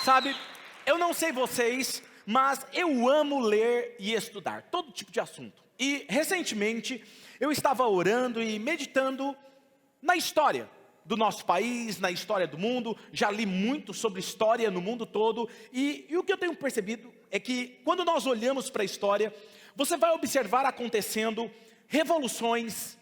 Sabe, eu não sei vocês, mas eu amo ler e estudar, todo tipo de assunto. E recentemente eu estava orando e meditando na história do nosso país, na história do mundo. Já li muito sobre história no mundo todo. E o que eu tenho percebido é que quando nós olhamos para a história, você vai observar acontecendo revoluções,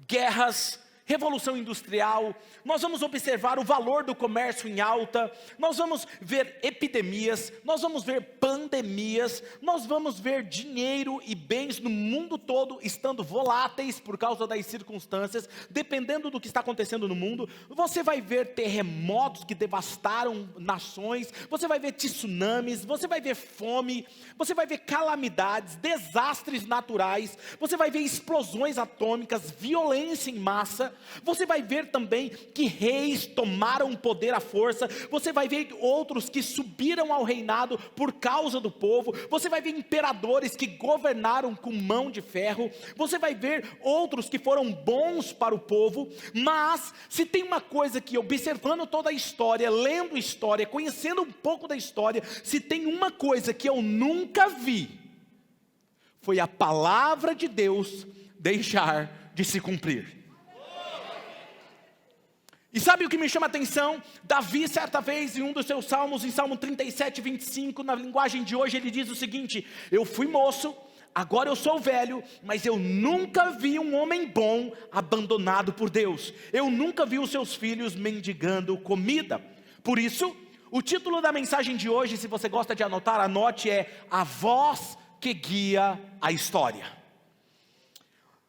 guerras, revolução industrial. Nós vamos observar o valor do comércio em alta, nós vamos ver epidemias, nós vamos ver pandemias, nós vamos ver dinheiro e bens no mundo todo estando voláteis por causa das circunstâncias, dependendo do que está acontecendo no mundo. Você vai ver terremotos que devastaram nações, você vai ver tsunamis, você vai ver fome, você vai ver calamidades, desastres naturais, você vai ver explosões atômicas, violência em massa. Você vai ver também que reis tomaram poder à força. Você vai ver outros que subiram ao reinado por causa do povo. Você vai ver imperadores que governaram com mão de ferro. Você vai ver outros que foram bons para o povo. Mas se tem uma coisa que, observando toda a história, lendo história, conhecendo um pouco da história, se tem uma coisa que eu nunca vi, foi a palavra de Deus deixar de se cumprir. E sabe o que me chama a atenção? Davi, certa vez, em um dos seus salmos, em Salmo 37, 25, na linguagem de hoje, ele diz o seguinte: eu fui moço, agora eu sou velho, mas eu nunca vi um homem bom abandonado por Deus. Eu nunca vi os seus filhos mendigando comida. Por isso, o título da mensagem de hoje, se você gosta de anotar, anote, é A Voz que Guia a História.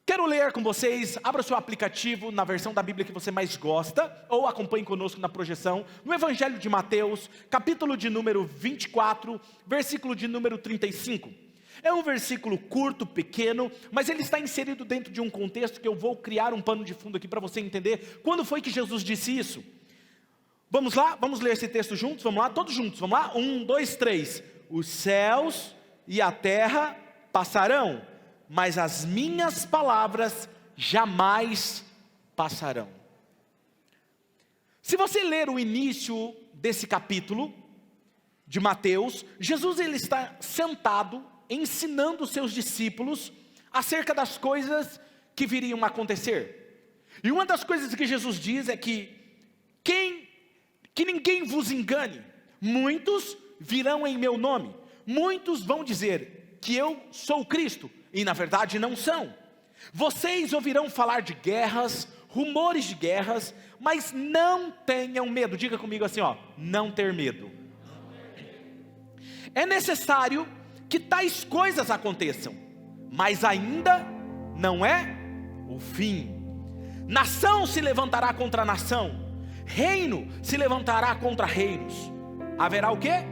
Quero ler com vocês, abra o seu aplicativo na versão da Bíblia que você mais gosta, ou acompanhe conosco na projeção, no Evangelho de Mateus, capítulo de número 24, versículo de número 35. É um versículo curto, pequeno, mas ele está inserido dentro de um contexto que eu vou criar um pano de fundo aqui para você entender quando foi que Jesus disse isso. Vamos lá? Vamos ler esse texto juntos? Vamos lá? Todos juntos, vamos lá? 1, 2, 3. Os céus e a terra passarão, mas as minhas palavras jamais passarão. Se você ler o início desse capítulo de Mateus, Jesus ele está sentado, ensinando os seus discípulos acerca das coisas que viriam a acontecer. E uma das coisas que Jesus diz é que ninguém vos engane. Muitos virão em meu nome, muitos vão dizer que eu sou o Cristo, e na verdade não são. Vocês ouvirão falar de guerras, rumores de guerras, mas não tenham medo. Diga comigo assim, ó, não ter medo. É necessário que tais coisas aconteçam, mas ainda não é o fim. Nação se levantará contra nação, reino se levantará contra reinos. Haverá o quê?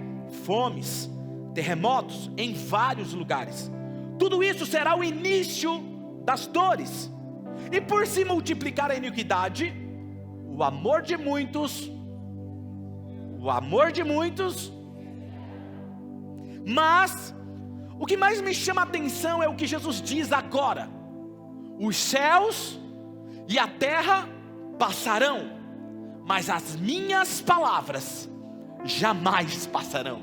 Fomes, terremotos em vários lugares. Tudo isso será o início das dores. E por se multiplicar a iniquidade, o amor de muitos, mas o que mais me chama a atenção é o que Jesus diz agora: os céus e a terra passarão, mas as minhas palavras jamais passarão.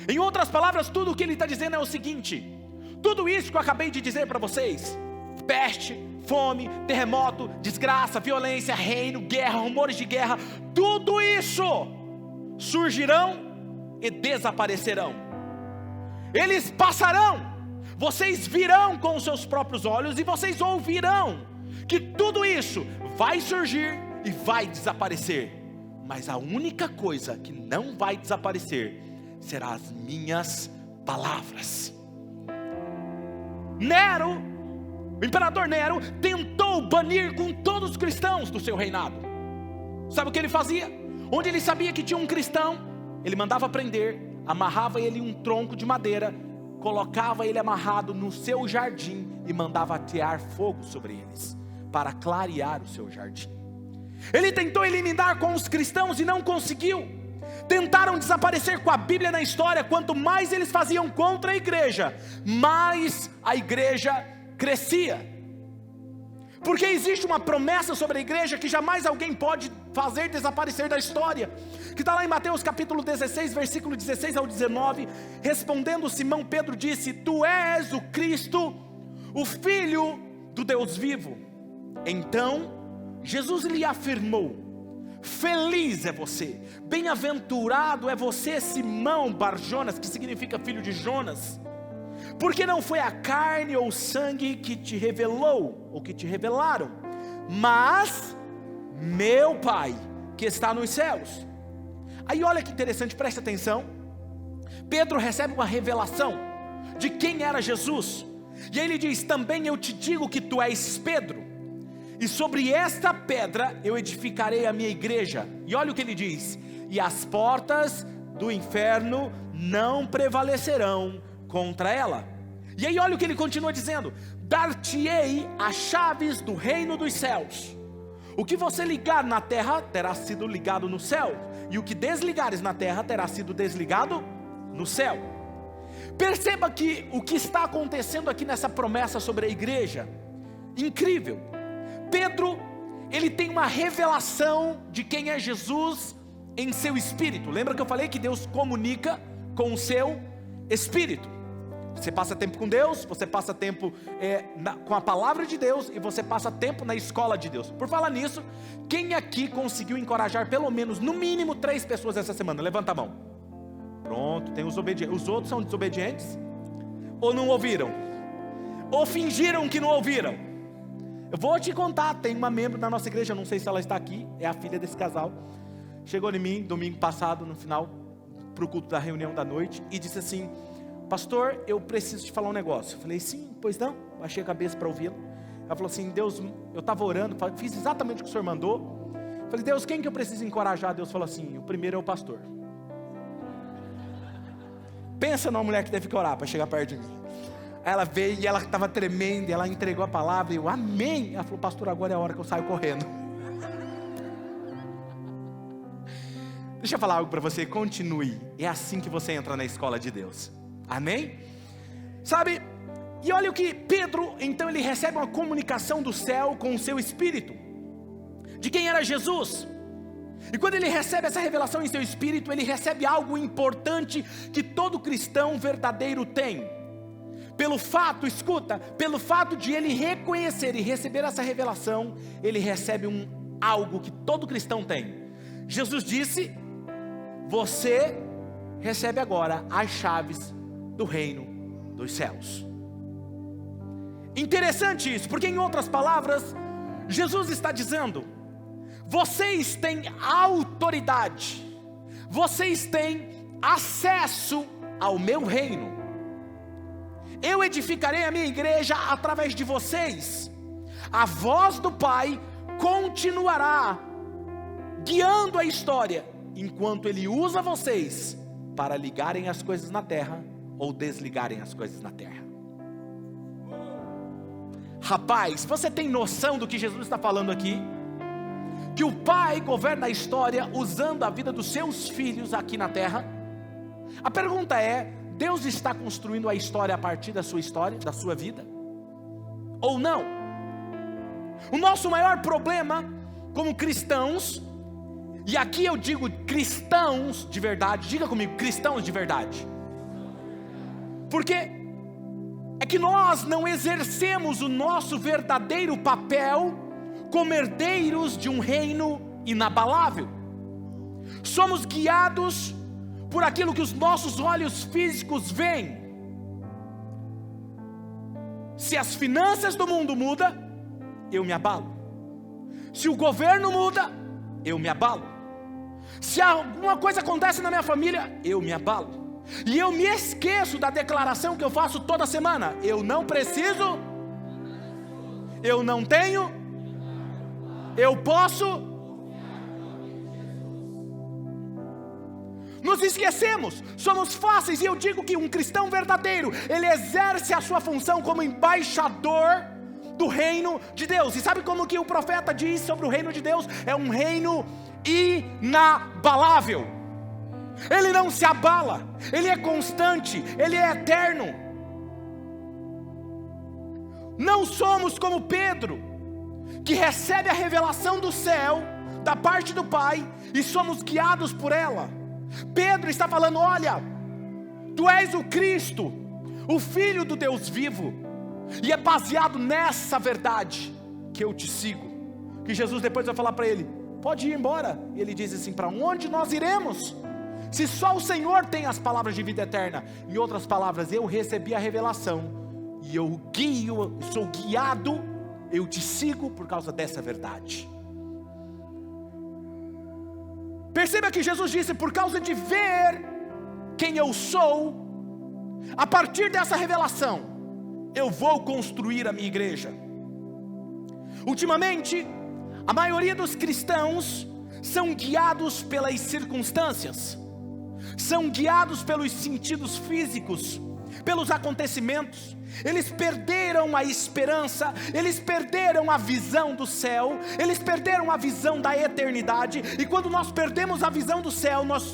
Em outras palavras, tudo o que ele está dizendo é o seguinte: tudo isso que eu acabei de dizer para vocês, peste, fome, terremoto, desgraça, violência, reino, guerra, rumores de guerra, tudo isso surgirão e desaparecerão. Eles passarão, vocês virão com os seus próprios olhos e vocês ouvirão que tudo isso vai surgir e vai desaparecer. Mas a única coisa que não vai desaparecer serão as minhas palavras. Nero, o imperador Nero, tentou banir com todos os cristãos do seu reinado. Sabe o que ele fazia? Onde ele sabia que tinha um cristão, ele mandava prender, amarrava ele em um tronco de madeira, colocava ele amarrado no seu jardim e mandava atear fogo sobre eles, para clarear o seu jardim. Ele tentou eliminar com os cristãos e não conseguiu. Tentaram desaparecer com a Bíblia na história. Quanto mais eles faziam contra a igreja, mais a igreja crescia. Porque existe uma promessa sobre a igreja que jamais alguém pode fazer desaparecer da história, que está lá em Mateus capítulo 16, versículo 16 ao 19, respondendo Simão, Pedro disse: tu és o Cristo, o Filho do Deus vivo. Então Jesus lhe afirmou: feliz é você, bem-aventurado é você, Simão Bar-Jonas, que significa filho de Jonas, porque não foi a carne ou o sangue que te revelou, ou que te revelaram, mas meu Pai que está nos céus. Aí olha que interessante, preste atenção. Pedro recebe uma revelação de quem era Jesus, e aí ele diz: também eu te digo que tu és Pedro, e sobre esta pedra eu edificarei a minha igreja. E olha o que ele diz: e as portas do inferno não prevalecerão contra ela. E aí olha o que ele continua dizendo: dar-te-ei as chaves do reino dos céus. O que você ligar na terra terá sido ligado no céu, e o que desligares na terra terá sido desligado no céu. Perceba que o que está acontecendo aqui nessa promessa sobre a igreja, incrível. Pedro, ele tem uma revelação de quem é Jesus em seu espírito. Lembra que eu falei que Deus comunica com o seu espírito? Você passa tempo com Deus, você passa tempo com a palavra de Deus, e você passa tempo na escola de Deus. Por falar nisso, quem aqui conseguiu encorajar pelo menos, no mínimo 3 pessoas essa semana? Levanta a mão. Pronto, tem os obedientes. Os outros são desobedientes? Ou não ouviram? Ou fingiram que não ouviram? Eu vou te contar, tem uma membro da nossa igreja, não sei se ela está aqui, é a filha desse casal. Chegou em mim, domingo passado, no final, para o culto da reunião da noite, e disse assim: pastor, eu preciso te falar um negócio. Eu falei: sim, pois não. Baixei a cabeça para ouvi-lo. Ela falou assim: Deus, eu estava orando, fiz exatamente o que o senhor mandou. Eu falei: Deus, quem que eu preciso encorajar? Deus falou assim: o primeiro é o pastor. Pensa numa mulher que teve que orar para chegar perto de mim. Aí ela veio e ela estava tremendo, e ela entregou a palavra, e eu: amém. Ela falou: pastor, agora é a hora que eu saio correndo. Deixa eu falar algo para você, continue. É assim que você entra na escola de Deus. Amém? Sabe, e olha o que Pedro, então ele recebe uma comunicação do céu com o seu espírito, de quem era Jesus. E quando ele recebe essa revelação em seu espírito, ele recebe algo importante que todo cristão verdadeiro tem. Pelo fato, escuta, pelo fato de ele reconhecer e receber essa revelação, ele recebe algo que todo cristão tem. Jesus disse: você recebe agora as chaves do reino dos céus. Interessante isso, porque em outras palavras, Jesus está dizendo: vocês têm autoridade, vocês têm acesso ao meu reino. Eu edificarei a minha igreja através de vocês. A voz do Pai continuará guiando a história, enquanto Ele usa vocês para ligarem as coisas na terra ou desligarem as coisas na terra. Rapaz, você tem noção do que Jesus está falando aqui? Que o Pai governa a história usando a vida dos seus filhos aqui na terra. A pergunta é: Deus está construindo a história a partir da sua história, da sua vida? Ou não? O nosso maior problema como cristãos, e aqui eu digo cristãos de verdade, diga comigo, cristãos de verdade. Porque é que nós não exercemos o nosso verdadeiro papel como herdeiros de um reino inabalável. Somos guiados por aquilo que os nossos olhos físicos veem. Se as finanças do mundo mudam, eu me abalo. Se o governo muda, eu me abalo. Se alguma coisa acontece na minha família, eu me abalo. E eu me esqueço da declaração que eu faço toda semana: eu não preciso, eu não tenho, eu posso. Nos esquecemos, somos fáceis. E eu digo que um cristão verdadeiro, ele exerce a sua função como embaixador do reino de Deus. E sabe como que o profeta diz sobre o reino de Deus? É um reino inabalável. Ele não se abala, ele é constante, ele é eterno. Não somos como Pedro, que recebe a revelação do céu, da parte do Pai, e somos guiados por ela. Pedro está falando: olha, tu és o Cristo, o Filho do Deus vivo, e é baseado nessa verdade que eu te sigo. Que Jesus depois vai falar para ele: pode ir embora. E ele diz assim: para onde nós iremos? Se só o Senhor tem as palavras de vida eterna. Em outras palavras, eu recebi a revelação, e eu sou guiado, eu te sigo por causa dessa verdade. Perceba que Jesus disse: por causa de ver quem eu sou, a partir dessa revelação, eu vou construir a minha igreja. Ultimamente, a maioria dos cristãos são guiados pelas circunstâncias, são guiados pelos sentidos físicos, pelos acontecimentos. Eles perderam a esperança, eles perderam a visão do céu, eles perderam a visão da eternidade. E quando nós perdemos a visão do céu, nós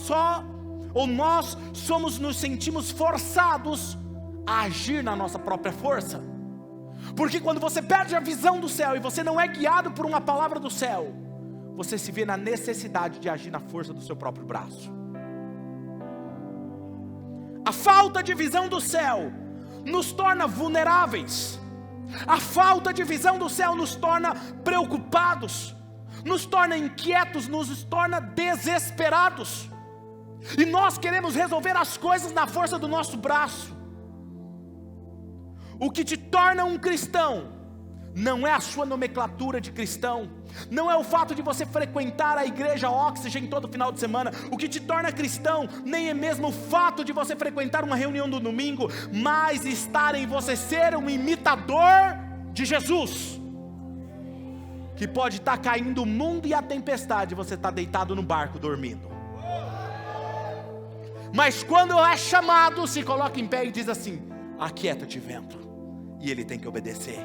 nos sentimos forçados a agir na nossa própria força. Porque quando você perde a visão do céu e você não é guiado por uma palavra do céu, você se vê na necessidade de agir na força do seu próprio braço. A falta de visão do céu nos torna vulneráveis. A falta de visão do céu nos torna preocupados, nos torna inquietos, nos torna desesperados. E nós queremos resolver as coisas na força do nosso braço. O que te torna um cristão não é a sua nomenclatura de cristão, não é o fato de você frequentar a igreja Oxygen todo final de semana. O que te torna cristão nem é mesmo o fato de você frequentar uma reunião do domingo, mas estar em você ser um imitador de Jesus, que pode estar caindo o mundo e a tempestade, você está deitado no barco dormindo. Mas quando é chamado, se coloca em pé e diz assim: aquieta-te, vento, e ele tem que obedecer.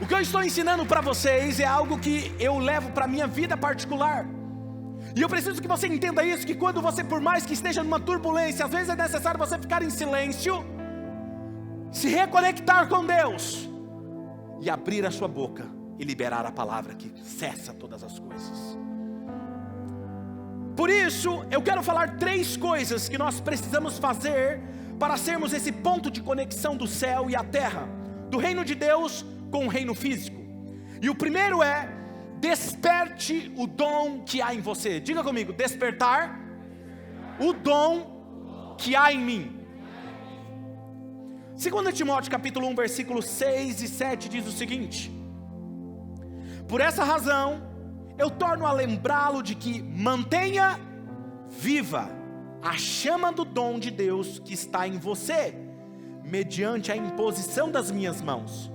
O que eu estou ensinando para vocês é algo que eu levo para a minha vida particular. E eu preciso que você entenda isso, que quando você, por mais que esteja numa turbulência, às vezes é necessário você ficar em silêncio, se reconectar com Deus e abrir a sua boca e liberar a palavra que cessa todas as coisas. Por isso, eu quero falar 3 coisas que nós precisamos fazer para sermos esse ponto de conexão do céu e a terra, do reino de Deus com o reino físico. E o primeiro é: desperte o dom que há em você. Diga comigo: despertar o dom que há em mim. 2 Timóteo capítulo 1 versículos 6 e 7 diz o seguinte: por essa razão eu torno a lembrá-lo de que mantenha viva a chama do dom de Deus que está em você, mediante a imposição das minhas mãos.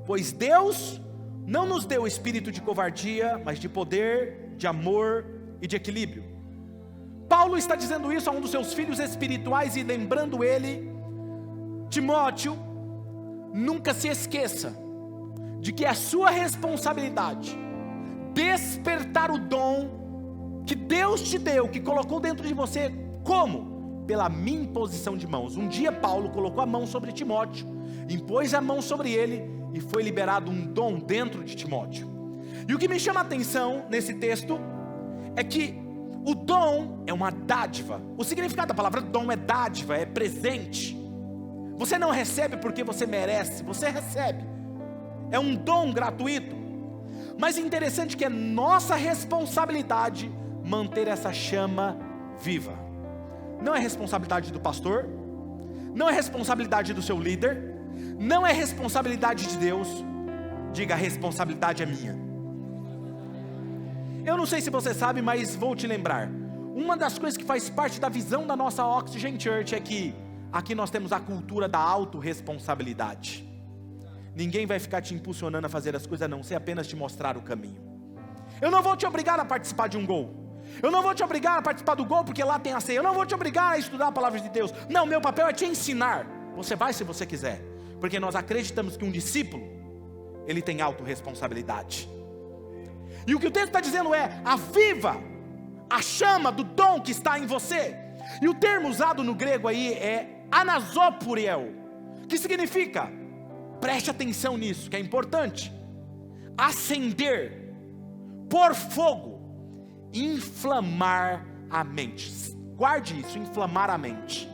Pois Deus não nos deu espírito de covardia, mas de poder, de amor e de equilíbrio. Paulo está dizendo isso a um dos seus filhos espirituais e lembrando ele: Timóteo, nunca se esqueça de que é sua responsabilidade despertar o dom que Deus te deu, que colocou dentro de você. Como? Pela minha imposição de mãos. Um dia Paulo colocou a mão sobre Timóteo, impôs a mão sobre ele, e foi liberado um dom dentro de Timóteo. E o que me chama a atenção nesse texto é que o dom é uma dádiva. O significado da palavra dom é dádiva, é presente. Você não recebe porque você merece, você recebe. É um dom gratuito. Mas é interessante que é nossa responsabilidade manter essa chama viva. Não é responsabilidade do pastor, não é responsabilidade do seu líder, não é responsabilidade de Deus. Diga: a responsabilidade é minha. Eu não sei se você sabe, mas vou te lembrar. Uma das coisas que faz parte da visão da nossa Oxygen Church é que aqui nós temos a cultura da autorresponsabilidade. Ninguém vai ficar te impulsionando a fazer as coisas, a não ser apenas te mostrar o caminho. Eu não vou te obrigar a participar de um gol. Eu não vou te obrigar a participar do gol porque lá tem a ceia. Eu não vou te obrigar a estudar a palavra de Deus. Não, meu papel é te ensinar. Você vai se você quiser, porque nós acreditamos que um discípulo, ele tem autorresponsabilidade. E o que o texto está dizendo é: aviva a chama do dom que está em você. E o termo usado no grego aí é anasopuriel, O que significa? Preste atenção nisso, que é importante. Acender, pôr fogo, inflamar a mente. Guarde isso, inflamar a mente.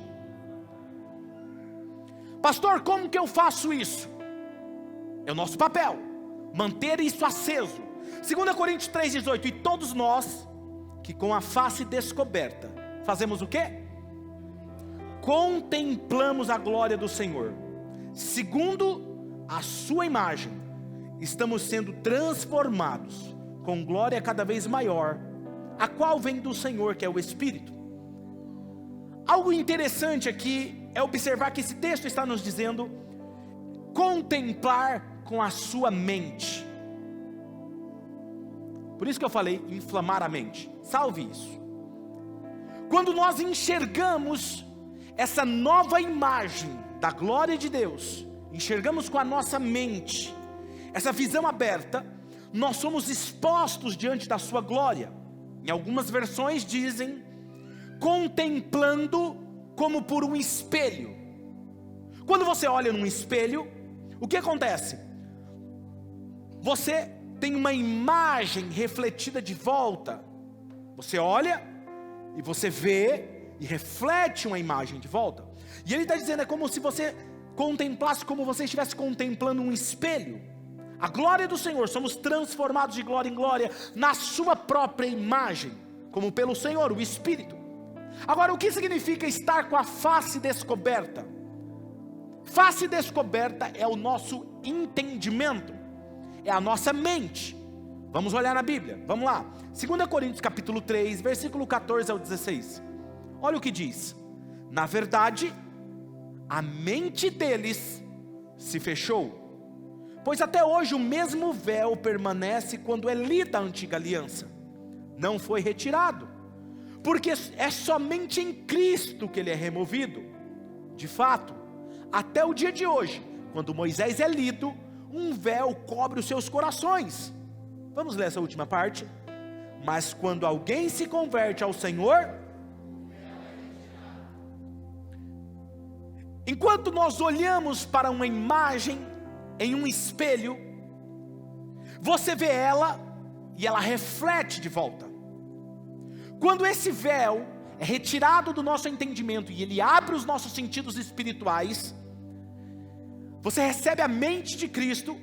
Pastor, como que eu faço isso? É o nosso papel, manter isso aceso. 2 Coríntios 3,18, e todos nós, que com a face descoberta, fazemos o quê? Contemplamos a glória do Senhor, segundo a sua imagem, estamos sendo transformados, com glória cada vez maior, a qual vem do Senhor, que é o Espírito. Algo interessante aqui, é observar que esse texto está nos dizendo, contemplar com a sua mente. Por isso que eu falei, inflamar a mente. Salve isso. Quando nós enxergamos essa nova imagem da glória de Deus, enxergamos com a nossa mente, essa visão aberta, nós somos expostos diante da sua glória. Em algumas versões dizem, contemplando como por um espelho. Quando você olha num espelho, o que acontece? Você tem uma imagem refletida de volta. Você olha e você vê e reflete uma imagem de volta. E ele está dizendo, é como se você contemplasse, como você estivesse contemplando um espelho. A glória do Senhor, somos transformados de glória em glória na sua própria imagem, como pelo Senhor, o Espírito. Agora, o que significa estar com a face descoberta? Face descoberta é o nosso entendimento, é a nossa mente. Vamos olhar na Bíblia, vamos lá. 2 Coríntios capítulo 3, versículo 14 ao 16. Olha o que diz. Na verdade, a mente deles se fechou, pois até hoje o mesmo véu permanece quando é lida a antiga aliança. Não foi retirado, porque é somente em Cristo que ele é removido. De fato, até o dia de hoje, quando Moisés é lido, um véu cobre os seus corações. Vamos ler essa última parte. Mas quando alguém se converte ao Senhor, enquanto nós olhamos para uma imagem em um espelho, você vê ela e ela reflete de volta. Quando esse véu é retirado do nosso entendimento e ele abre os nossos sentidos espirituais, você recebe a mente de Cristo,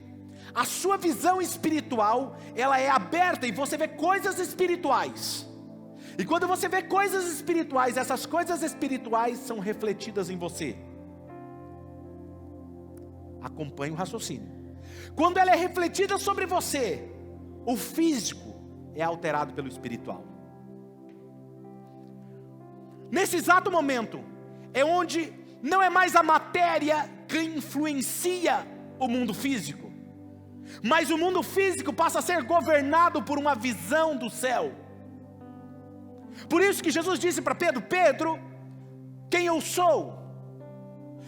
a sua visão espiritual, ela é aberta e você vê coisas espirituais. E quando você vê coisas espirituais, essas coisas espirituais são refletidas em você. Acompanhe o raciocínio. Quando ela é refletida sobre você, o físico é alterado pelo espiritual. Nesse exato momento, é onde não é mais a matéria que influencia o mundo físico, mas o mundo físico passa a ser governado por uma visão do céu. Por isso que Jesus disse para Pedro: Pedro, quem eu sou?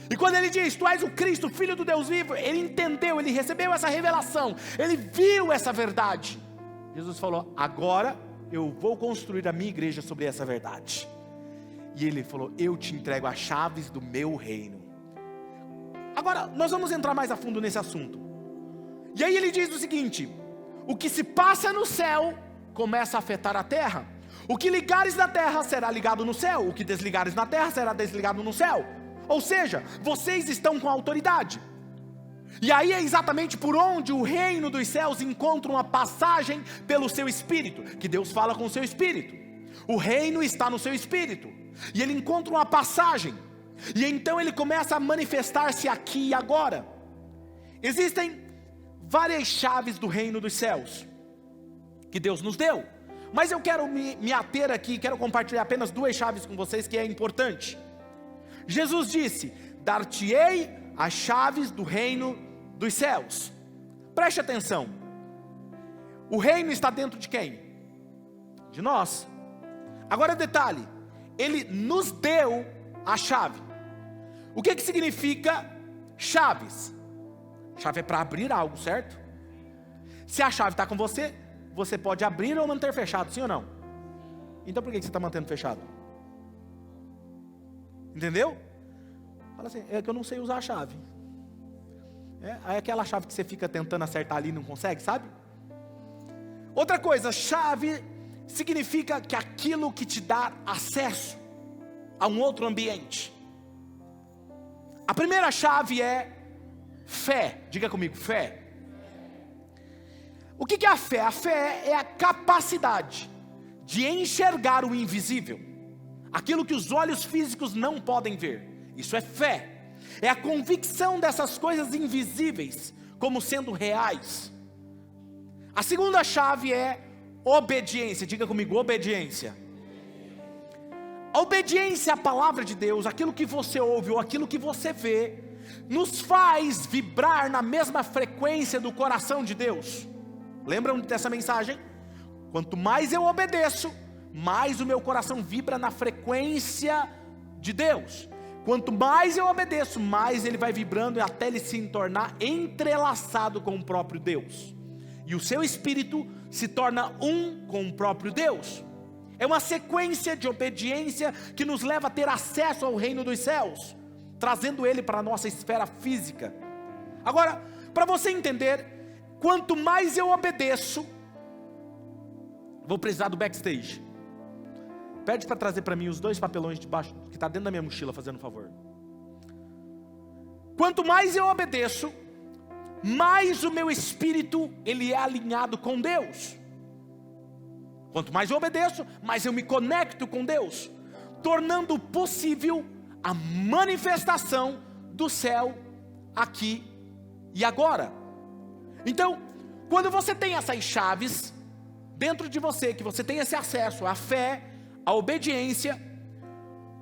E quando ele diz, tu és o Cristo, Filho do Deus vivo, ele entendeu, ele recebeu essa revelação, ele viu essa verdade. Jesus falou, agora eu vou construir a minha igreja sobre essa verdade. E ele falou, eu te entrego as chaves do meu reino. Agora, nós vamos entrar mais a fundo nesse assunto. E aí ele diz o seguinte, o que se passa no céu, começa a afetar a terra. O que ligares na terra, será ligado no céu. O que desligares na terra, será desligado no céu. Ou seja, vocês estão com autoridade. E aí é exatamente por onde o reino dos céus encontra uma passagem pelo seu espírito, que Deus fala com o seu espírito. O reino está no seu espírito, e ele encontra uma passagem, e então ele começa a manifestar-se aqui e agora. Existem várias chaves do reino dos céus, que Deus nos deu, mas eu quero me ater aqui, quero compartilhar apenas duas chaves com vocês, que é importante. Jesus disse, dar-te-ei as chaves do reino dos céus. Preste atenção, o reino está dentro de quem? De nós. Agora detalhe, ele nos deu a chave. O que significa chaves? Chave é para abrir algo, certo? Se a chave está com você, você pode abrir ou manter fechado, sim ou não? Então por que você está mantendo fechado? Entendeu? Fala assim, é que eu não sei usar a chave. É aquela chave que você fica tentando acertar ali e não consegue, sabe? Outra coisa, chave significa que aquilo que te dá acesso a um outro ambiente. A primeira chave é fé. Diga comigo, fé. O que é a fé? A fé é a capacidade de enxergar o invisível, aquilo que os olhos físicos não podem ver. Isso é fé. É a convicção dessas coisas invisíveis como sendo reais. A segunda chave é obediência. Diga comigo, obediência. A obediência à palavra de Deus, aquilo que você ouve ou aquilo que você vê, nos faz vibrar na mesma frequência do coração de Deus. Lembram dessa mensagem? Quanto mais eu obedeço, mais o meu coração vibra na frequência de Deus. Quanto mais eu obedeço, mais ele vai vibrando até ele se tornar entrelaçado com o próprio Deus. E o seu espírito se torna um com o próprio Deus. É uma sequência de obediência que nos leva a ter acesso ao reino dos céus, trazendo ele para a nossa esfera física. Agora, para você entender, quanto mais eu obedeço, vou precisar do backstage. Pede para trazer para mim os 2 papelões de baixo, que está dentro da minha mochila, fazendo um favor. Quanto mais eu obedeço, mais o meu espírito ele é alinhado com Deus. Quanto mais eu obedeço, mais eu me conecto com Deus, tornando possível a manifestação do céu aqui e agora. Então, quando você tem essas chaves dentro de você, que você tem esse acesso à fé, à obediência,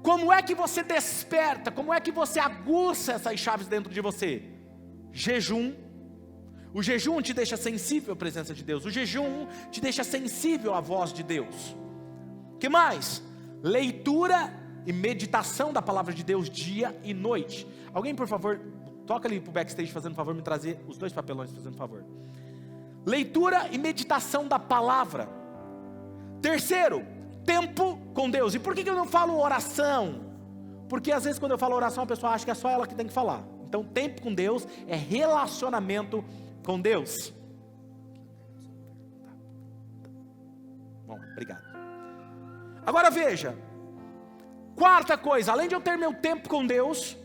como é que você desperta, como é que você aguça essas chaves dentro de você? Jejum. O jejum te deixa sensível à presença de Deus. O jejum te deixa sensível à voz de Deus. Que mais? Leitura e meditação da palavra de Deus dia e noite. Alguém, por favor, toca ali pro backstage, fazendo favor, me trazer os 2 papelões, fazendo favor. Leitura e meditação da palavra. Terceiro, tempo com Deus. E por que eu não falo oração? Porque às vezes quando eu falo oração, a pessoa acha que é só ela que tem que falar. Então tempo com Deus é relacionamento com Deus. Bom, obrigado. Agora veja, quarta coisa, além de eu ter meu tempo com Deus,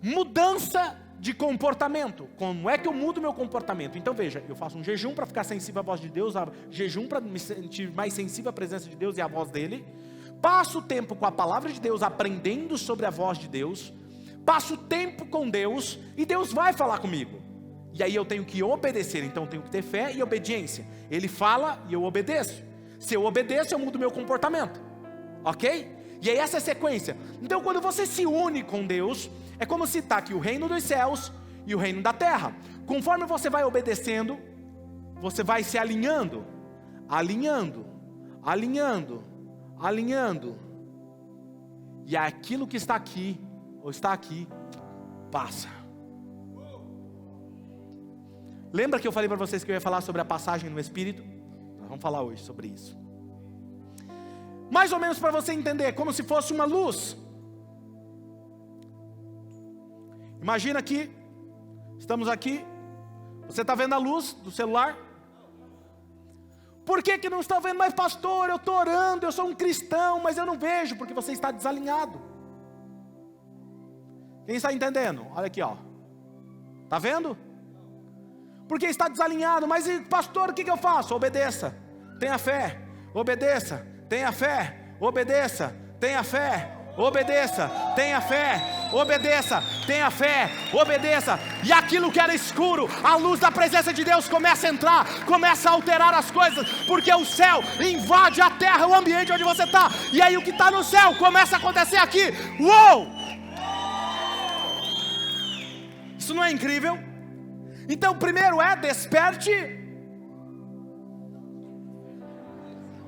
mudança de comportamento. Como é que eu mudo meu comportamento? Então veja, eu faço um jejum para ficar sensível à voz de Deus, jejum para me sentir mais sensível à presença de Deus e à voz dele, passo tempo com a palavra de Deus, aprendendo sobre a voz de Deus, passo tempo com Deus, e Deus vai falar comigo, e aí eu tenho que obedecer. Então eu tenho que ter fé e obediência. Ele fala e eu obedeço. Se eu obedeço, eu mudo meu comportamento, ok? E aí essa é a sequência. Então quando você se une com Deus, é como se está aqui o reino dos céus e o reino da terra. Conforme você vai obedecendo, você vai se alinhando, alinhando, alinhando, alinhando, e aquilo que está aqui, ou está aqui, passa. Lembra que eu falei para vocês que eu ia falar sobre a passagem no Espírito? Nós vamos falar hoje sobre isso. Mais ou menos para você entender, como se fosse uma luz. Imagina que estamos aqui, você está vendo a luz do celular? Por que não está vendo? Mas pastor, eu estou orando, eu sou um cristão, mas eu não vejo, porque você está desalinhado. Quem está entendendo? Olha aqui, ó. Está vendo? Porque está desalinhado. Mas pastor, o que eu faço? Obedeça, tenha fé, obedeça, tenha fé, obedeça, tenha fé, obedeça, tenha fé, obedeça, tenha fé, obedeça. E aquilo que era escuro, a luz da presença de Deus começa a entrar, começa a alterar as coisas, porque o céu invade a terra, o ambiente onde você está, e aí o que está no céu começa a acontecer aqui. Uou! Isso não é incrível? Então primeiro é desperte.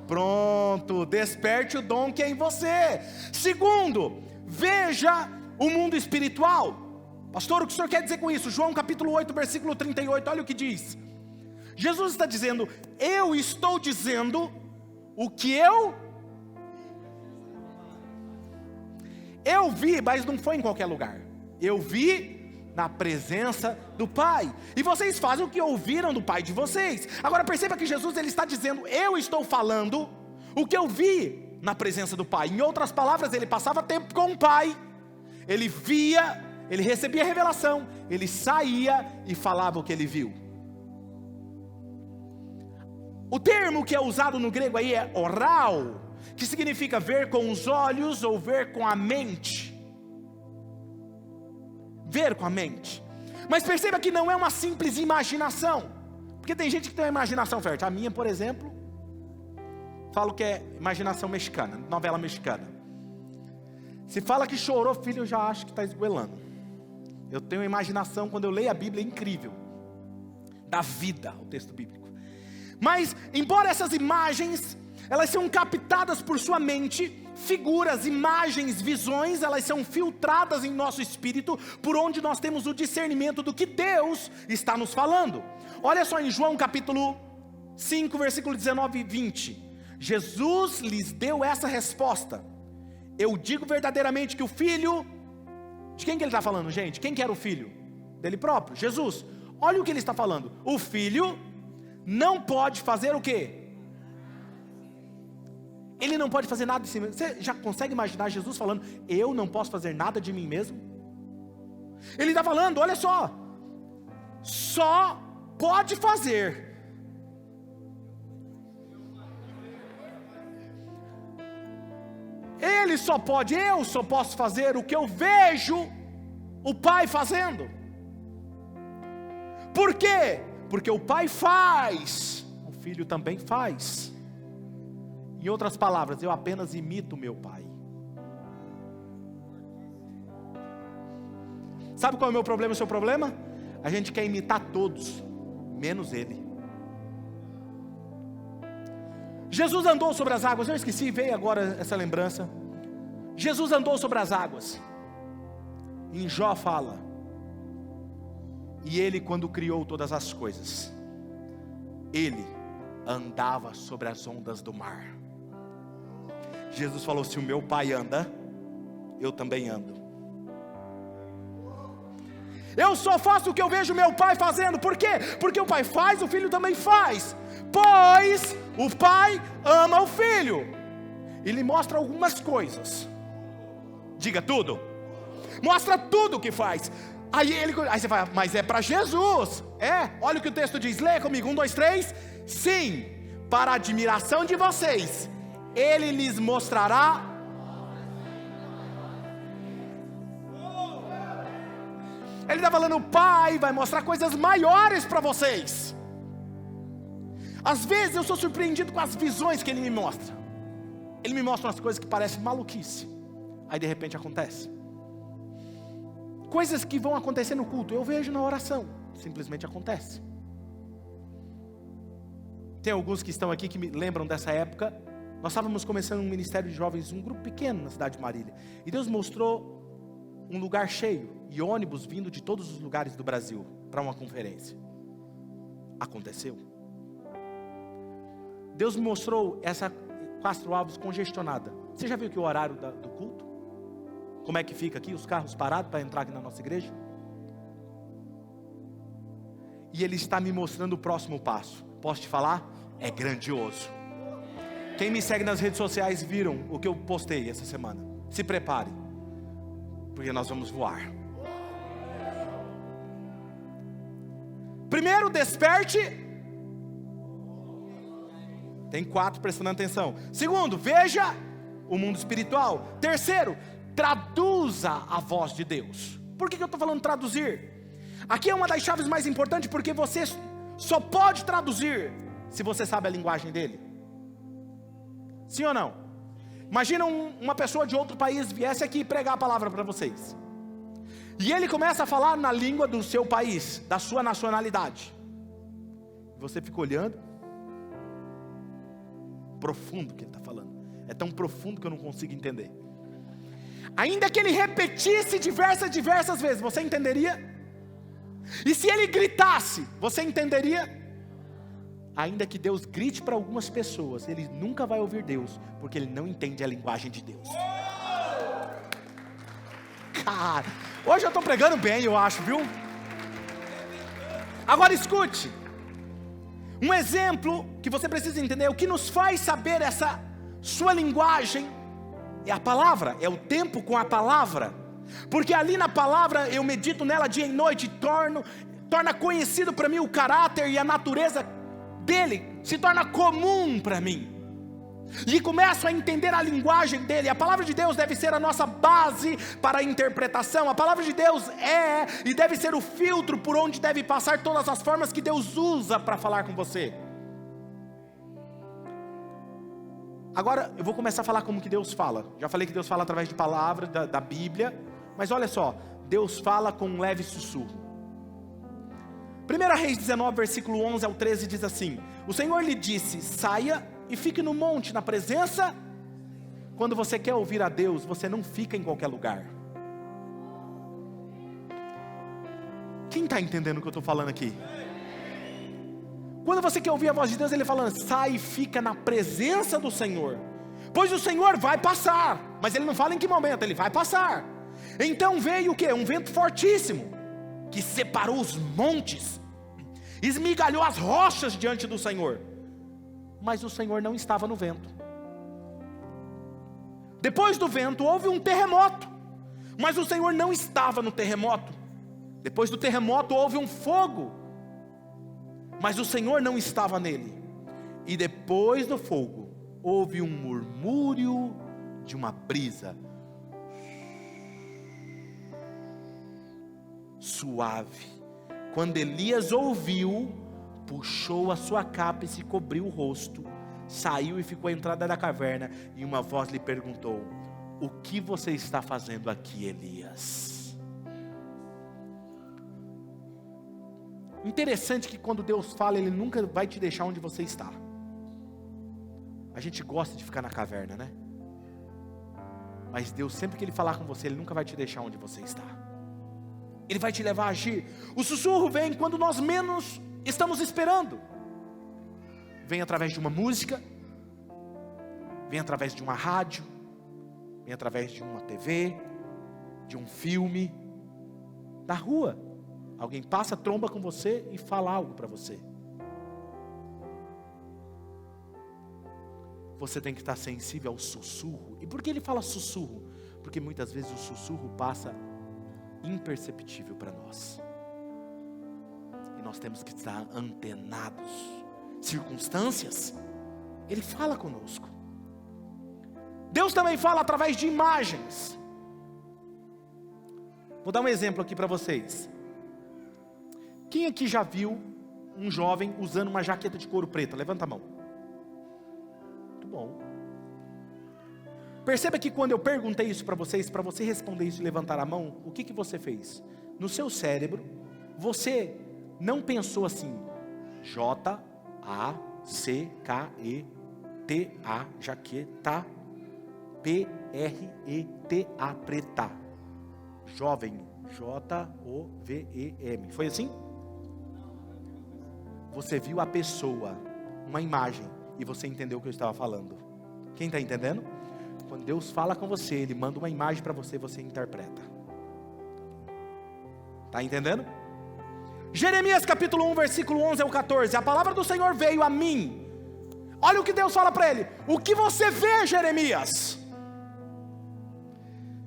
Pronto, desperte o dom que é em você. Segundo, veja o mundo espiritual. Pastor, o que o senhor quer dizer com isso? João capítulo 8, versículo 38, olha o que diz. Jesus está dizendo, eu estou dizendo o que eu... Eu vi, mas não foi em qualquer lugar. Eu vi na presença do Pai. E vocês fazem o que ouviram do Pai de vocês. Agora perceba que Jesus ele está dizendo, eu estou falando o que eu vi na presença do Pai. Em outras palavras, ele passava tempo com o Pai. Ele via, ele recebia a revelação, ele saía e falava o que ele viu. O termo que é usado no grego aí é oral, que significa ver com os olhos ou ver com a mente. Ver com a mente. Mas perceba que não é uma simples imaginação, porque tem gente que tem uma imaginação fértil. A minha, por exemplo, falo que é imaginação mexicana, novela mexicana. Se fala que chorou, filho, eu já acho que está esgoelando. Eu tenho uma imaginação, quando eu leio a Bíblia, é incrível. Da vida, o texto bíblico. Mas, embora essas imagens, elas são captadas por sua mente, figuras, imagens, visões, elas são filtradas em nosso espírito, por onde nós temos o discernimento do que Deus está nos falando. Olha só em João capítulo 5, versículo 19 e 20. Jesus lhes deu essa resposta. Eu digo verdadeiramente que o filho... De quem que ele está falando, gente? Quem que era o filho? Dele próprio, Jesus. Olha o que ele está falando. O filho não pode fazer o quê? Ele não pode fazer nada de si mesmo. Você já consegue imaginar Jesus falando, eu não posso fazer nada de mim mesmo? Ele está falando, olha só pode fazer Ele só pode, eu só posso fazer o que eu vejo o Pai fazendo. Por quê? Porque o Pai faz, o Filho também faz. Em outras palavras, eu apenas imito meu Pai. Sabe qual é o meu problema e o seu problema? A gente quer imitar todos, menos Ele. Jesus andou sobre as águas, eu esqueci, veio agora essa lembrança. Jesus andou sobre as águas. Em Jó fala, e Ele quando criou todas as coisas, Ele andava sobre as ondas do mar. Jesus falou, se o meu Pai anda, eu também ando. Eu só faço o que eu vejo meu Pai fazendo. Por quê? Porque o Pai faz, o Filho também faz. Pois o Pai ama o Filho. E lhe mostra algumas coisas. Diga tudo. Mostra tudo o que faz. Aí você fala, mas é para Jesus. Olha o que o texto diz. Lê comigo, 1, 2, 3. Sim, para a admiração de vocês, Ele lhes mostrará. Ele está falando, o Pai vai mostrar coisas maiores para vocês. Às vezes eu sou surpreendido com as visões que Ele me mostra. Ele me mostra umas coisas que parecem maluquice. Aí de repente acontece. Coisas que vão acontecer no culto, eu vejo na oração. Simplesmente acontece. Tem alguns que estão aqui que me lembram dessa época. Nós estávamos começando um ministério de jovens, um grupo pequeno na cidade de Marília. E Deus mostrou um lugar cheio, e ônibus vindo de todos os lugares do Brasil, para uma conferência. Aconteceu. Deus me mostrou essa Castro Alves congestionada. Você já viu que o horário do culto? Como é que fica aqui, os carros parados para entrar aqui na nossa igreja? E Ele está me mostrando o próximo passo. Posso te falar? É grandioso. Quem me segue nas redes sociais viram o que eu postei essa semana. Se prepare, porque nós vamos voar. Primeiro, desperte. Tem 4 prestando atenção. Segundo, veja o mundo espiritual. Terceiro, traduza a voz de Deus. Por que eu estou falando traduzir? Aqui é uma das chaves mais importantes, porque você só pode traduzir se você sabe a linguagem dele. Sim ou não? Imagina uma pessoa de outro país viesse aqui pregar a palavra para vocês. E ele começa a falar na língua do seu país, da sua nacionalidade. Você fica olhando. Profundo que ele está falando. É tão profundo que eu não consigo entender. Ainda que ele repetisse diversas vezes, você entenderia? E se ele gritasse, você entenderia? Ainda que Deus grite para algumas pessoas, ele nunca vai ouvir Deus, porque ele não entende a linguagem de Deus. cara. Hoje eu estou pregando bem, eu acho, viu? Agora escute. Um exemplo que você precisa entender, o que nos faz saber essa sua linguagem, é a palavra, é o tempo com a palavra. Porque ali na palavra eu medito nela dia e noite, torna conhecido para mim o caráter e a natureza dele, se torna comum para mim. E começo a entender a linguagem dele. A palavra de Deus deve ser a nossa base para a interpretação. A palavra de Deus é e deve ser o filtro por onde deve passar todas as formas que Deus usa para falar com você. Agora eu vou começar a falar como que Deus fala. Já falei que Deus fala através de palavra, da Bíblia. Mas olha só, Deus fala com um leve sussurro. 1 Reis 19, versículo 11 ao 13 diz assim: o Senhor lhe disse, saia e fique no monte, na presença. Quando você quer ouvir a Deus, você não fica em qualquer lugar. Quem está entendendo o que eu estou falando aqui? Quando você quer ouvir a voz de Deus, Ele falando, sai e fica na presença do Senhor. Pois o Senhor vai passar, mas Ele não fala em que momento, Ele vai passar. Então veio o que? Um vento fortíssimo, que separou os montes, esmigalhou as rochas diante do Senhor. Mas o Senhor não estava no vento. Depois do vento houve um terremoto, mas o Senhor não estava no terremoto. Depois do terremoto houve um fogo, mas o Senhor não estava nele. E depois do fogo houve um murmúrio de uma brisa suave. Quando Elias ouviu, puxou a sua capa e se cobriu o rosto, saiu e ficou à entrada da caverna, e uma voz lhe perguntou, o que você está fazendo aqui, Elias? Interessante que quando Deus fala, Ele nunca vai te deixar onde você está. A gente gosta de ficar na caverna, né? Mas Deus, sempre que Ele falar com você, Ele nunca vai te deixar onde você está. Ele vai te levar a agir. O sussurro vem quando nós menos estamos esperando. Vem através de uma música, vem através de uma rádio, vem através de uma TV, de um filme, na rua. Alguém passa, tromba com você e fala algo para você. Você tem que estar sensível ao sussurro. E por que ele fala sussurro? Porque muitas vezes o sussurro passa imperceptível para nós. E nós temos que estar antenados. Circunstâncias, Ele fala conosco. Deus também fala através de imagens. Vou dar um exemplo aqui para vocês. Quem aqui já viu um jovem usando uma jaqueta de couro preta? Levanta a mão. Muito bom. Perceba que quando eu perguntei isso para vocês, para você responder isso e levantar a mão, o que você fez? No seu cérebro, você não pensou assim, J-A-C-K-E-T-A, jaqueta, P-R-E-T-A, preta, jovem, J-O-V-E-M, foi assim? Você viu a pessoa, uma imagem, e você entendeu o que eu estava falando. Quem está entendendo? Quando Deus fala com você, Ele manda uma imagem para você, você interpreta. Está entendendo? Jeremias capítulo 1, versículo 11 ao 14. A palavra do Senhor veio a mim. Olha o que Deus fala para ele. O que você vê, Jeremias?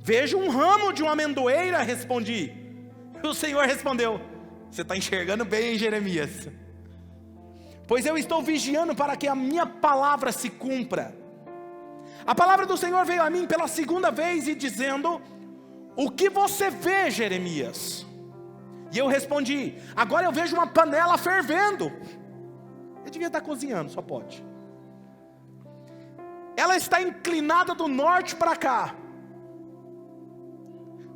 Vejo um ramo de uma amendoeira, respondi. E o Senhor respondeu, você está enxergando bem, hein, Jeremias? Pois eu estou vigiando para que a minha palavra se cumpra. A palavra do Senhor veio a mim pela segunda vez e dizendo, o que você vê, Jeremias? E eu respondi, agora eu vejo uma panela fervendo. Eu devia estar cozinhando, só pode. Ela está inclinada do norte para cá.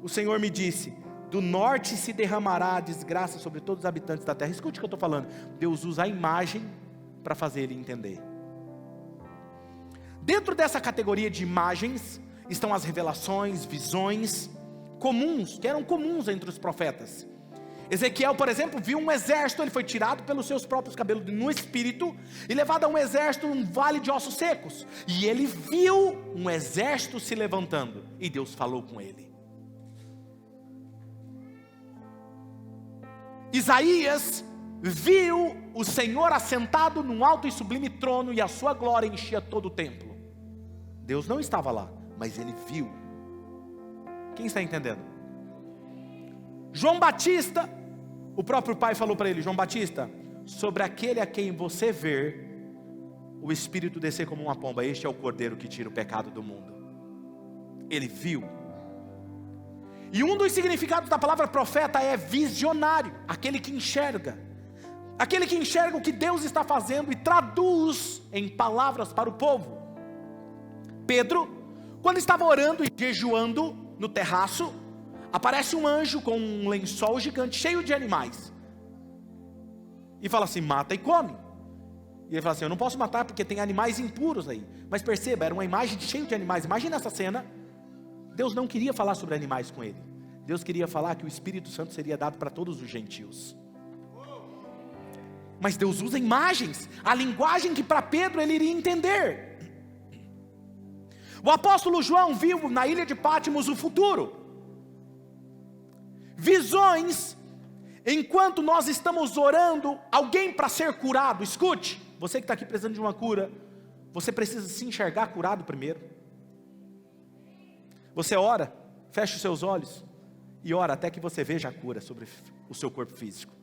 O Senhor me disse, do norte se derramará a desgraça sobre todos os habitantes da terra. Escute o que eu estou falando. Deus usa a imagem para fazer ele entender. Dentro dessa categoria de imagens, estão as revelações, visões, comuns, que eram comuns entre os profetas. Ezequiel, por exemplo, viu um exército, ele foi tirado pelos seus próprios cabelos no espírito, e levado a um exército, um vale de ossos secos, e ele viu um exército se levantando, e Deus falou com ele. Isaías viu o Senhor assentado num alto e sublime trono, e a sua glória enchia todo o templo. Deus não estava lá, mas ele viu. Quem está entendendo? João Batista, o próprio pai falou para ele: João Batista, sobre aquele a quem você ver o Espírito descer como uma pomba, este é o Cordeiro que tira o pecado do mundo. Ele viu. E um dos significados da palavra profeta é visionário, aquele que enxerga. Aquele que enxerga o que Deus está fazendo e traduz em palavras para o povo. Pedro, quando estava orando e jejuando no terraço, aparece um anjo com um lençol gigante cheio de animais. E fala assim: mata e come. E ele fala assim: eu não posso matar porque tem animais impuros aí. Mas perceba, era uma imagem cheia de animais. Imagina essa cena. Deus não queria falar sobre animais com ele. Deus queria falar que o Espírito Santo seria dado para todos os gentios. Mas Deus usa imagens, a linguagem que para Pedro ele iria entender. O apóstolo João viu na ilha de Patmos o futuro. Visões, enquanto nós estamos orando, alguém para ser curado. Escute, você que está aqui precisando de uma cura, você precisa se enxergar curado primeiro. Você ora, fecha os seus olhos e ora até que você veja a cura sobre o seu corpo físico.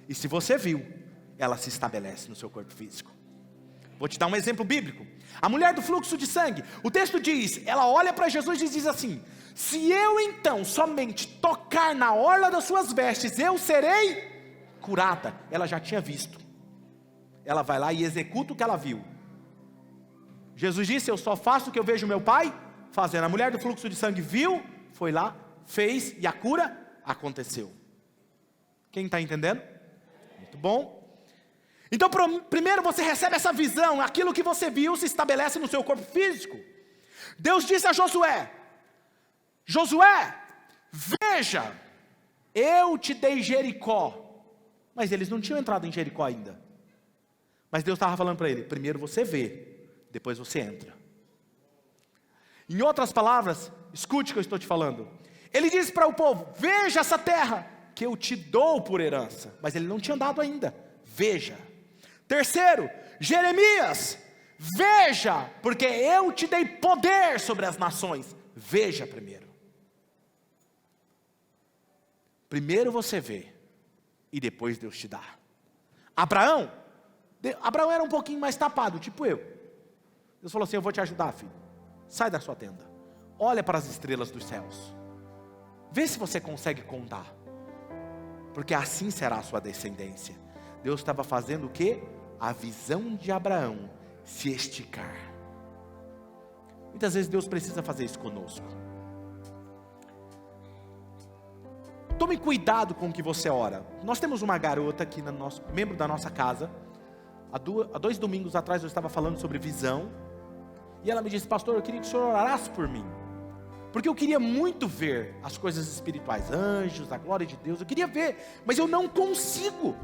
E se você viu, ela se estabelece no seu corpo físico. Vou te dar um exemplo bíblico. A mulher do fluxo de sangue, o texto diz, ela olha para Jesus e diz assim: se eu então somente tocar na orla das suas vestes, eu serei curada. Ela já tinha visto. Ela vai lá e executa o que ela viu. Jesus disse: eu só faço o que eu vejo meu Pai fazendo. A mulher do fluxo de sangue viu, foi lá, fez, e a cura aconteceu. Quem está entendendo? Muito bom. Então primeiro você recebe essa visão, aquilo que você viu se estabelece no seu corpo físico. Deus disse a Josué: Josué, veja, eu te dei Jericó. Mas eles não tinham entrado em Jericó ainda. Mas Deus estava falando para ele: primeiro você vê, depois você entra. Em outras palavras, escute o que eu estou te falando. Ele disse para o povo: veja essa terra que eu te dou por herança. Mas ele não tinha dado ainda. Veja. Terceiro, Jeremias, veja, porque eu te dei poder sobre as nações. Veja primeiro. Primeiro você vê, e depois Deus te dá. Abraão era um pouquinho mais tapado, tipo eu. Deus falou assim: eu vou te ajudar, filho. Sai da sua tenda, olha para as estrelas dos céus, vê se você consegue contar, porque assim será a sua descendência. Deus estava fazendo o quê? A visão de Abraão se esticar. Muitas vezes Deus precisa fazer isso conosco. Tome cuidado com o que você ora. Nós temos uma garota aqui, membro da nossa casa. Há 2 domingos atrás eu estava falando sobre visão. E ela me disse: pastor, eu queria que o senhor orasse por mim. Porque eu queria muito ver as coisas espirituais, anjos, a glória de Deus. Eu queria ver, mas eu não consigo.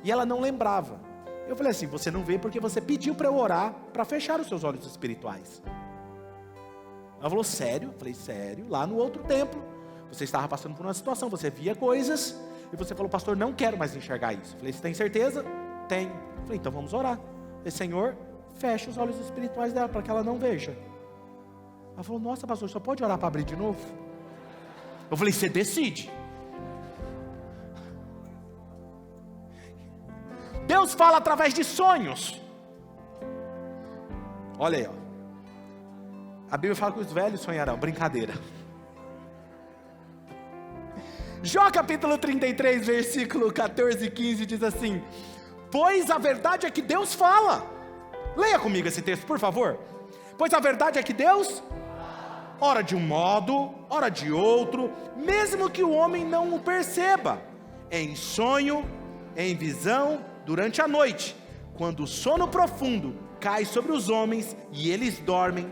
E ela não lembrava. Eu falei assim: você não vê porque você pediu para eu orar, para fechar os seus olhos espirituais. Ela falou: sério? Eu falei: sério, lá no outro templo, você estava passando por uma situação, você via coisas, e você falou: pastor, não quero mais enxergar isso. Eu falei: você tem certeza? Tenho. Eu falei: então vamos orar. Eu falei: Senhor, fecha os olhos espirituais dela, para que ela não veja. Ela falou: nossa, pastor, só pode orar para abrir de novo? Eu falei: você decide. Deus fala através de sonhos. Olha aí, ó. A Bíblia fala que os velhos sonharão. Brincadeira. Jó capítulo 33, versículo 14 e 15 diz assim: pois a verdade é que Deus fala. Leia comigo esse texto, por favor. Pois a verdade é que Deus ora de um modo, ora de outro, mesmo que o homem não o perceba, em sonho, em visão, durante a noite, quando o sono profundo cai sobre os homens e eles dormem.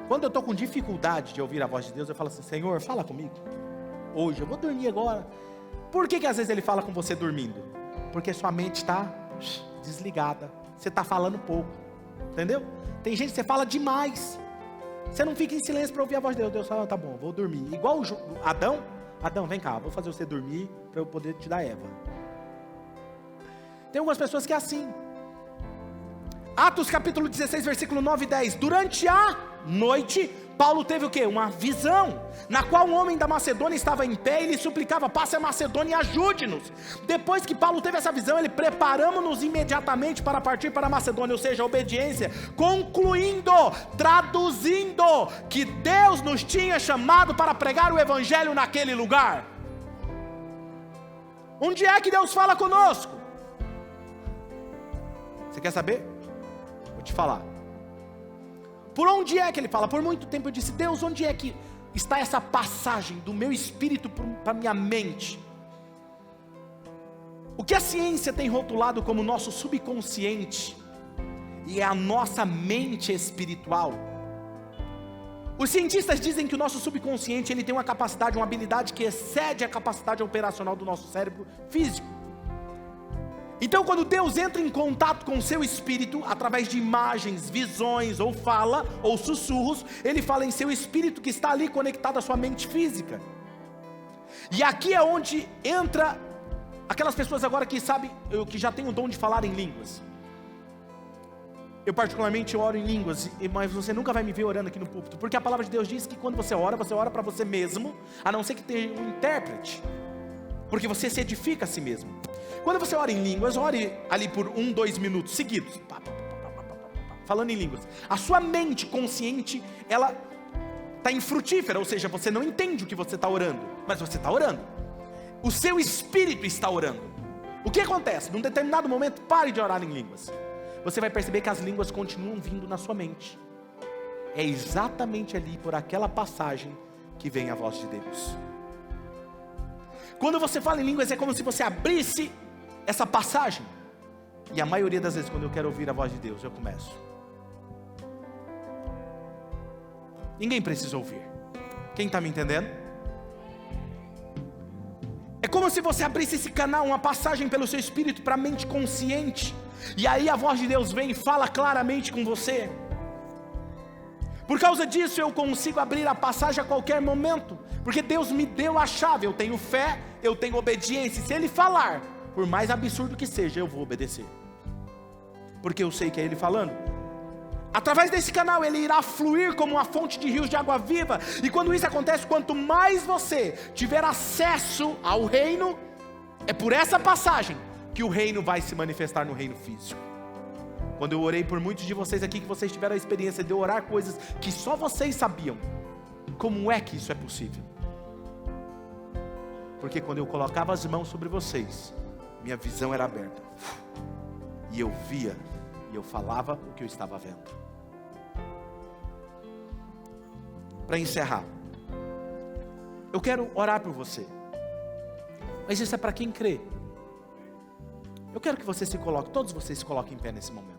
Quando eu estou com dificuldade de ouvir a voz de Deus, eu falo assim: Senhor, fala comigo hoje, eu vou dormir agora. Por que às vezes Ele fala com você dormindo? Porque sua mente está desligada, você está falando pouco, entendeu? Tem gente que você fala demais, Você não fica em silêncio para ouvir a voz de Deus. Deus fala, tá bom, vou dormir. Igual Adão. Adão, vem cá, vou fazer você dormir para eu poder te dar Eva. Tem algumas pessoas que é assim. Atos capítulo 16, versículo 9 e 10. Durante a noite, Paulo teve o quê? Uma visão, na qual um homem da Macedônia estava em pé e lhe suplicava, passe a Macedônia e ajude-nos. Depois que Paulo teve essa visão, ele preparamos-nos imediatamente para partir para a Macedônia, ou seja, a obediência, concluindo, traduzindo, que Deus nos tinha chamado para pregar o evangelho naquele lugar. Onde é que Deus fala conosco? Você quer saber? Vou te falar. Por onde é que ele fala? Por muito tempo eu disse, Deus, onde é que está essa passagem do meu espírito para a minha mente? O que a ciência tem rotulado como nosso subconsciente, e é a nossa mente espiritual. Os cientistas dizem que o nosso subconsciente ele tem uma capacidade, uma habilidade que excede a capacidade operacional do nosso cérebro físico. Então quando Deus entra em contato com o seu espírito, através de imagens, visões, ou fala, ou sussurros, Ele fala em seu espírito que está ali conectado à sua mente física. E aqui é onde entra aquelas pessoas agora que sabem, que já têm o dom de falar em línguas. Eu particularmente oro em línguas, mas você nunca vai me ver orando aqui no púlpito, porque a palavra de Deus diz que quando você ora para você mesmo, a não ser que tenha um intérprete, porque você se edifica a si mesmo. Quando você ora em línguas, ore ali por 1-2 minutos seguidos, falando em línguas. A sua mente consciente, ela está infrutífera, ou seja, você não entende o que você está orando, mas você está orando. O seu espírito está orando. O que acontece? Num determinado momento, pare de orar em línguas. Você vai perceber que as línguas continuam vindo na sua mente. É exatamente ali, por aquela passagem, que vem a voz de Deus. Quando você fala em línguas, é como se você abrisse essa passagem. E a maioria das vezes, quando eu quero ouvir a voz de Deus, eu começo. Ninguém precisa ouvir. Quem está me entendendo? É como se você abrisse esse canal, uma passagem pelo seu espírito para a mente consciente. E aí a voz de Deus vem e fala claramente com você. Por causa disso eu consigo abrir a passagem a qualquer momento, porque Deus me deu a chave. Eu tenho fé, eu tenho obediência. Se Ele falar, por mais absurdo que seja, eu vou obedecer, porque eu sei que é Ele falando. Através desse canal Ele irá fluir como uma fonte de rios de água viva. E quando isso acontece, quanto mais você tiver acesso ao reino, é por essa passagem que o reino vai se manifestar no reino físico. Quando eu orei por muitos de vocês aqui, que vocês tiveram a experiência de orar coisas que só vocês sabiam, como é que isso é possível? Porque quando eu colocava as mãos sobre vocês, minha visão era aberta, e eu via, e eu falava o que eu estava vendo. Para encerrar, eu quero orar por você, mas isso é para quem crê. Eu quero que você se coloque, todos vocês se coloquem em pé nesse momento.